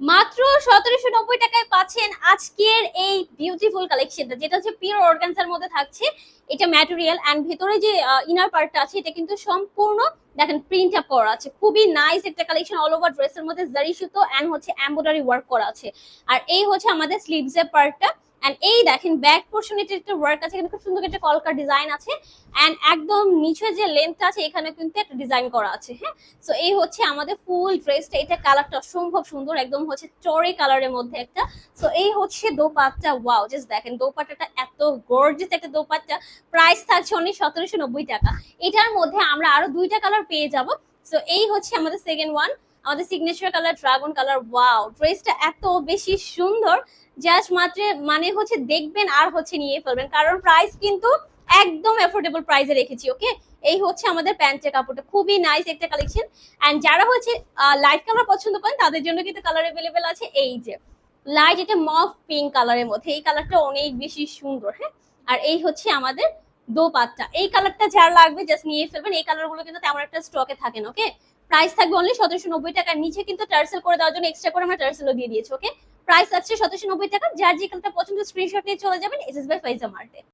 মাত্র 1790 টাকায় পাচ্ছেন আজকের এই বিউটিফুল কালেকশনটা, যেটা হচ্ছে পিওর অর্গানজার মধ্যে থাকছে। এটা ম্যাটেরিয়াল এন্ড ভিতরে যে ইনার পার্টটা আছে এটা কিন্তু সম্পূর্ণ দেখেন প্রিন্ট আপ করা আছে। খুবই নাইস একটা কালেকশন, অল ওভার ড্রেসের মধ্যে জারি সুতো এন্ড হচ্ছে এমব্রয়ডারি ওয়ার্ক করা আছে। আর এই হচ্ছে আমাদের স্লিভস এর পার্টটা। এন্ড এই দেখেন ব্যাক পোর্শনে একটা ওয়ার্ক আছে, এখানে খুব সুন্দর একটা কলকা ডিজাইন আছে। এন্ড একদম নিচে যে লেন্থটা আছে এখানে কিন্তু একটা ডিজাইন করা আছে। হ্যাঁ, সো এই হচ্ছে আমাদের ফুল ড্রেসটা। এটা কালারটা অসম্ভব সুন্দর, একদম হচ্ছে চড়ে কালারের মধ্যে একটা। সো এই হচ্ছে দোপাট্টা। ওয়াও, জাস্ট দেখেন দোপাট্টাটা এত গর্জিয়াস একটা দোপাট্টা। প্রাইস থাকছে অনলি 1790 টাকা। এটার মধ্যে আমরা আরো দুইটা কালার পেয়ে যাব। সো এই হচ্ছে আমাদের সেকেন্ড ওয়ান, আমাদের signature colour dragon colour. Wow, ড্রেসটা এত বেশি সুন্দর, জাস্ট মাত্র মানে হচ্ছে দেখবেন আর হচ্ছে নিয়ে ফেলবেন, কারণ প্রাইস কিন্তু একদম অ্যাফোর্ডেবল প্রাইসে রেখেছি। ওকে, এই হচ্ছে আমাদের প্যান্টের কাপড়টা, খুবই নাইস একটা কালেকশন। এন্ড যারা হচ্ছে লাইট কালার পছন্দ করেন তাদের জন্য কিন্তু কালার अवेलेबल আছে। এই যে লাইট এটা মফ পিঙ্ক কালারের মধ্যে, এই কালারটা অনেক বেশি সুন্দর। হ্যাঁ, আর এই হচ্ছে আমাদের দোপাট্টা। এই কালারটা যার লাগবে জাস্ট নিয়ে ফেলবেন। এই কালারগুলো কিন্তু তেমন একটা স্টকে থাকে না। ওকে, প্রাইস থাকবে অনলি 1790 টাকার। নিচে কিন্তু টার্সেল করে দেওয়ার জন্য এক্সট্রা করে আমরা টার্সেলও দিয়ে দিয়েছি। ওকে, প্রাইস আছে 1790 টাকা। যার যে কালারটা পছন্দ স্ক্রিনশট নিয়ে চলে যাবেন এসএস বাই ফাইজা মার্টে।